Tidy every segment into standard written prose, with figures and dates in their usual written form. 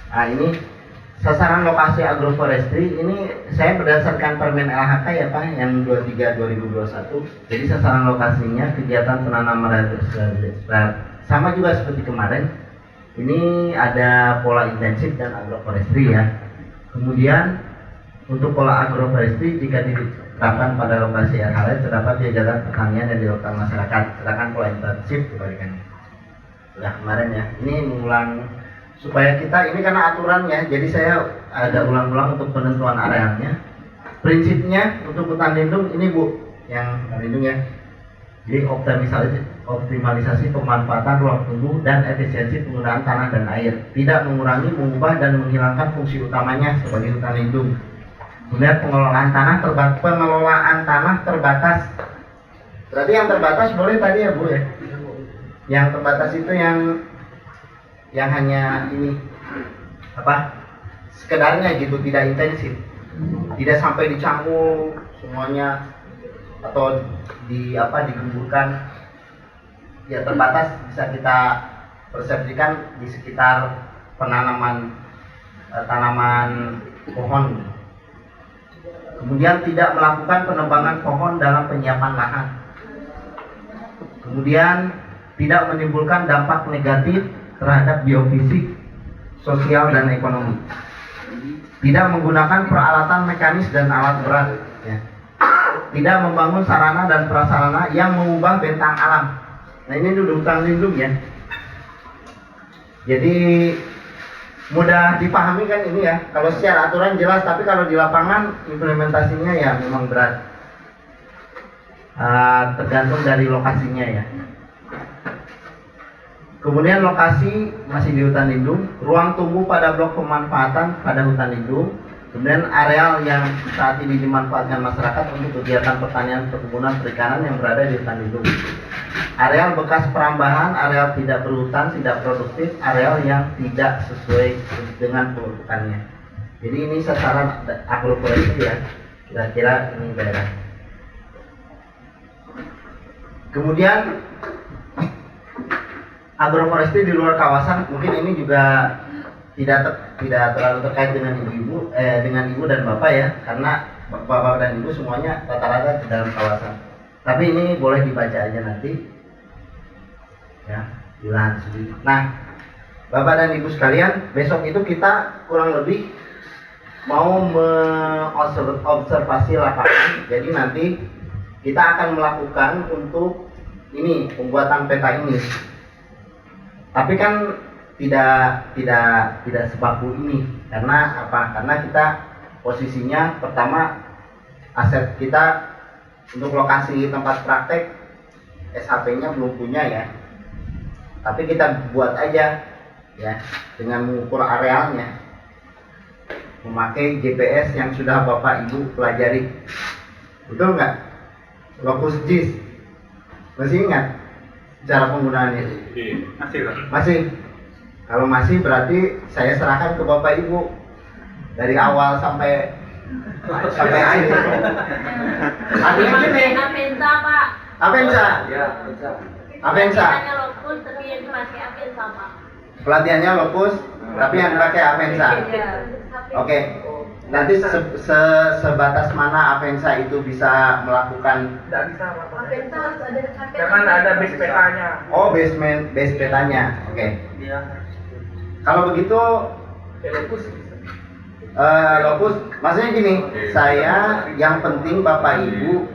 Nah ini sasaran lokasi agroforestry ini saya berdasarkan Permen LHK ya Pak yang 23 2021. Jadi sasaran lokasinya kegiatan penanaman sama juga seperti kemarin. Ini ada pola intensif dan agroforestry ya. Kemudian untuk pola agroforestry jika diterapkan pada lokasi RHL terdapat kegiatan pertanian yang dilakukan masyarakat. Sedangkan pola intensif kebalikannya. Ya kemarin ya. Ini mengulang supaya kita ini karena aturan ya, jadi saya ada ulang-ulang untuk penentuan arealnya. Prinsipnya untuk hutan lindung ini Bu, yang hutan lindung ya. Jadi optimalisasi pemanfaatan ruang tumbuh dan efisiensi penggunaan tanah dan air, tidak mengurangi, mengubah dan menghilangkan fungsi utamanya sebagai hutan lindung. Kemudian pengelolaan tanah terbatas. Berarti yang terbatas boleh tadi ya Bu ya. Yang terbatas itu yang hanya ini apa sekedarnya gitu, tidak intensif, tidak sampai dicampur semuanya atau digugurkan ya, terbatas bisa kita persepsikan di sekitar penanaman tanaman pohon. Kemudian tidak melakukan penebangan pohon dalam penyiapan lahan. Kemudian tidak menimbulkan dampak negatif terhadap biofisik, sosial dan ekonomi. Tidak menggunakan peralatan mekanis dan alat berat. Ya. Tidak membangun sarana dan prasarana yang mengubah bentang alam. Nah ini dulu hutan lindung ya. Jadi mudah dipahami kan ini ya. Kalau secara aturan jelas, tapi kalau di lapangan implementasinya ya memang berat. Tergantung dari lokasinya ya. Kemudian lokasi masih di hutan lindung, ruang tumbuh pada blok pemanfaatan pada hutan lindung, kemudian areal yang saat ini dimanfaatkan masyarakat untuk kegiatan pertanian, perkebunan, perikanan yang berada di hutan lindung. Areal bekas perambahan, areal tidak berhutan, tidak produktif, areal yang tidak sesuai dengan peruntukannya. Jadi ini sasaran agroforestry ya, kira-kira ini daerah. Kemudian agroforestry di luar kawasan, mungkin ini juga tidak terlalu terkait dengan ibu dan bapak ya, karena bapak dan ibu semuanya rata-rata di dalam kawasan. Tapi ini boleh dibaca aja nanti ya di lahan sendiri. Nah bapak dan ibu sekalian, besok itu kita kurang lebih mau mengobservasi lapangan. Jadi nanti kita akan melakukan untuk ini pembuatan peta ini. Tapi kan tidak sebaku ini, karena apa? Karena kita posisinya pertama aset kita untuk lokasi tempat praktek SHP-nya belum punya ya. Tapi kita buat aja ya dengan mengukur arealnya, memakai GPS yang sudah Bapak Ibu pelajari. Betul nggak? Locus JIS masih ingat cara penggunaannya? Masih. Kalau masih berarti saya serahkan ke Bapak Ibu dari awal sampai akhir. Artinya gini. Apensa Pak. Apensa. Ya, Apensa. Pelatihannya lokus tapi yang dipakai Apensa Pak. Pelatihannya lokus tapi yang dipakai Apensa. Oke. Nanti sebatas mana Apensa itu bisa melakukan? Tidak bisa Pak. Apensa harus ada Jangan ada base petanya. Oh, base petanya. Oke. Iya. Kalau begitu Lokus. lokus, maksudnya gini, saya yang penting Bapak Ibu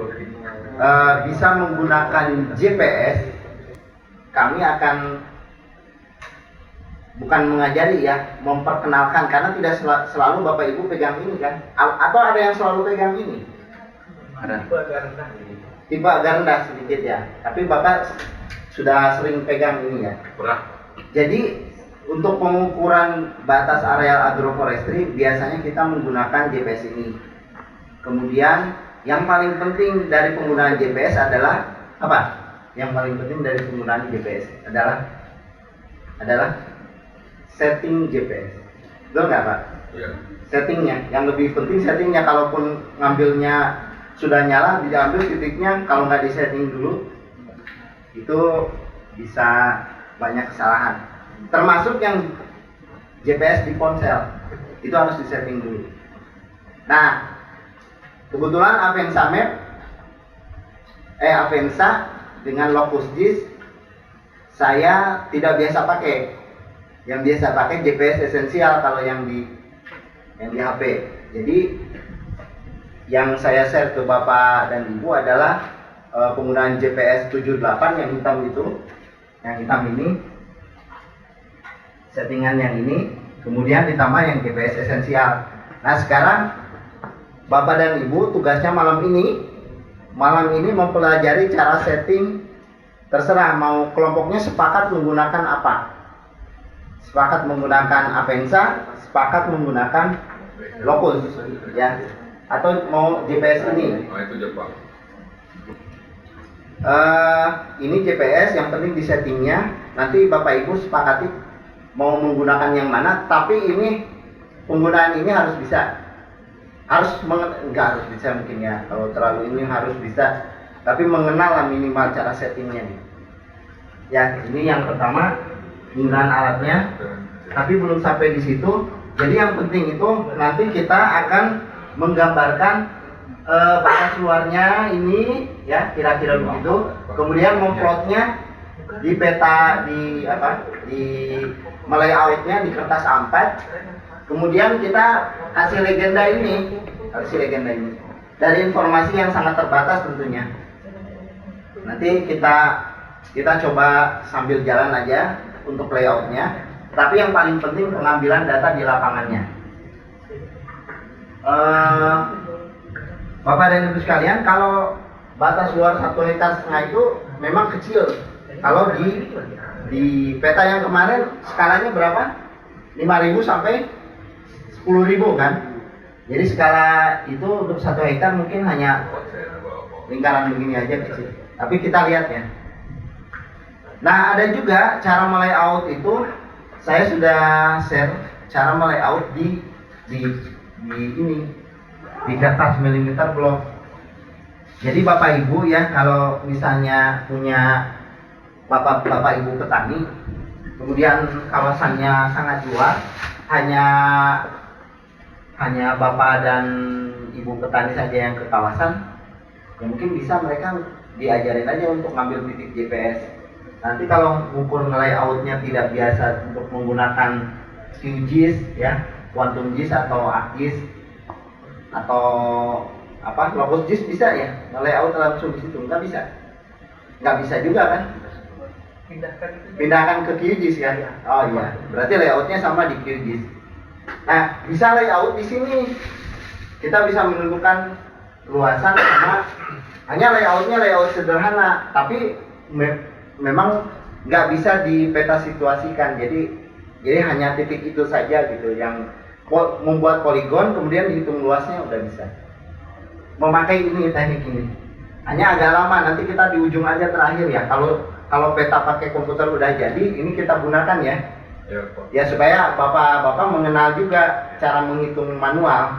bisa menggunakan GPS. Kami akan bukan mengajari ya, memperkenalkan, karena tidak selalu Bapak Ibu pegang ini kan, atau ada yang selalu pegang ini? Ada. Tipe agak rendah sedikit ya, tapi Bapak sudah sering pegang ini ya. Jadi untuk pengukuran batas areal agroforestry biasanya kita menggunakan GPS ini. Kemudian yang paling penting dari penggunaan GPS adalah apa? Yang paling penting dari penggunaan GPS adalah setting GPS. Betul nggak Pak? Iya. Settingnya, yang lebih penting settingnya. Kalaupun ngambilnya sudah nyala, diambil titiknya, kalau nggak disetting dulu, itu bisa banyak kesalahan. Termasuk yang GPS di ponsel. Itu harus disetting dulu. Nah, kebetulan Avanza dengan Locus JIS saya tidak biasa pakai. Yang biasa pakai GPS esensial kalau yang di HP. Jadi yang saya share ke Bapak dan Ibu adalah penggunaan GPS 78 yang hitam itu, yang hitam ini, settingan yang ini, kemudian ditambah yang GPS esensial. Nah sekarang Bapak dan Ibu tugasnya malam ini mempelajari cara setting, terserah mau kelompoknya sepakat menggunakan apa. Sepakat menggunakan Avanza, sepakat menggunakan Locus, ya, atau mau GPS ini. Oh, itu Jepang. Ini GPS, yang penting di settingnya. Nanti Bapak Ibu sepakati mau menggunakan yang mana. Tapi ini penggunaan ini harus bisa, nggak harus bisa mungkin ya. Kalau terlalu ini harus bisa, tapi mengenal lah minimal cara settingnya nih. Ya, ini yang pertama penggunaan alatnya. Tapi belum sampai di situ. Jadi yang penting itu nanti kita akan menggambarkan batas luarnya ini, ya kira-kira begitu. Kemudian memplotnya di peta, di melayoutnya di kertas A4. Kemudian kita hasil legenda ini dari informasi yang sangat terbatas tentunya. Nanti kita coba sambil jalan aja untuk layoutnya. Tapi yang paling penting pengambilan data di lapangannya. Bapak dan Ibu sekalian, kalau batas luar 1,5 hektar itu memang kecil. Kalau di peta yang kemarin skalanya berapa? 5.000 sampai 10.000 kan? Jadi skala itu untuk 1 hektar mungkin hanya lingkaran begini aja kecil. Tapi kita lihat ya. Nah ada juga cara melayout itu. Saya sudah share cara melayout di kertas milimeter blok. Jadi Bapak Ibu ya, kalau misalnya punya Bapak Ibu petani, kemudian kawasannya sangat luas, hanya Bapak dan Ibu petani saja yang ke kawasan, ya mungkin bisa mereka diajarin aja untuk ngambil titik GPS. Nanti kalau ukur layoutnya tidak biasa untuk menggunakan QGIS ya, Quantum GIS atau ArcGIS atau Locus GIS bisa ya, layout langsung di situ. Nggak bisa juga kan? Pindahkan ke QGIS ya. Oh iya, berarti layoutnya sama di QGIS. Nah, bisa layout di sini. Kita bisa menentukan luasan sama hanya layout sederhana, tapi memang nggak bisa di peta situasikan. Jadi hanya titik itu saja gitu yang membuat poligon, kemudian dihitung luasnya udah bisa. Memakai teknik ini hanya agak lama, nanti kita di ujung aja terakhir ya. Kalau peta pakai komputer udah jadi, ini kita gunakan ya. Ya supaya bapak mengenal juga cara menghitung manual.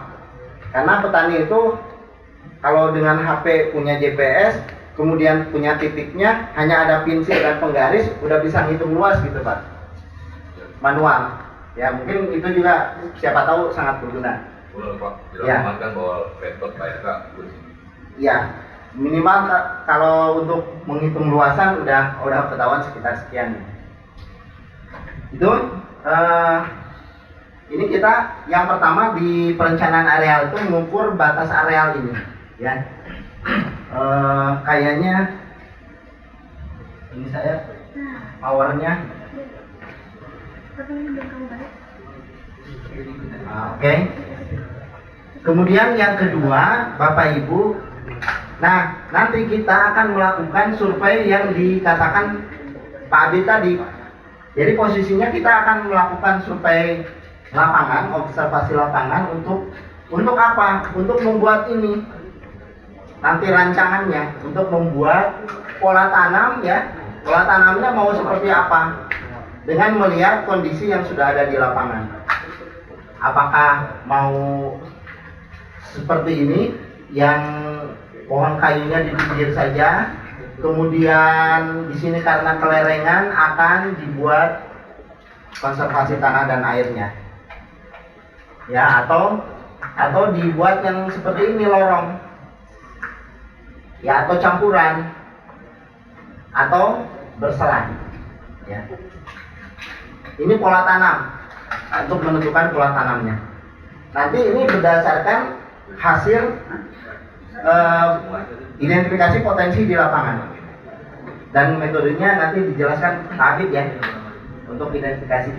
Karena petani itu kalau dengan HP punya GPS, kemudian punya titiknya, hanya ada pensil dan penggaris, udah bisa ngitung luas gitu Pak, manual. Ya mungkin itu juga siapa tahu sangat berguna. Boleh Pak, Ya. dilakukan bahwa laptop KSK. Ya minimal kalau untuk menghitung luasan udah ketahuan sekitar sekian. Itu ini kita yang pertama di perencanaan areal itu mengukur batas areal ini ya. Kayaknya ini saya powernya oke. Kemudian yang kedua Bapak Ibu, nah nanti kita akan melakukan survei yang dikatakan Pak Abid tadi. Jadi posisinya kita akan melakukan survei lapangan, observasi lapangan untuk apa? Untuk membuat ini nanti rancangannya, untuk membuat pola tanam ya. Pola tanamnya mau seperti apa? Dengan melihat kondisi yang sudah ada di lapangan. Apakah mau seperti ini yang pohon kayunya di pinggir saja, kemudian di sini karena kelerengan akan dibuat konservasi tanah dan airnya. Ya, atau dibuat yang seperti ini lorong. Ya, atau campuran. Atau berselang. Ya. Ini pola tanam untuk menentukan pola tanamnya. Nanti ini berdasarkan hasil identifikasi potensi di lapangan. Dan metodenya nanti dijelaskan Pak Habib ya untuk identifikasi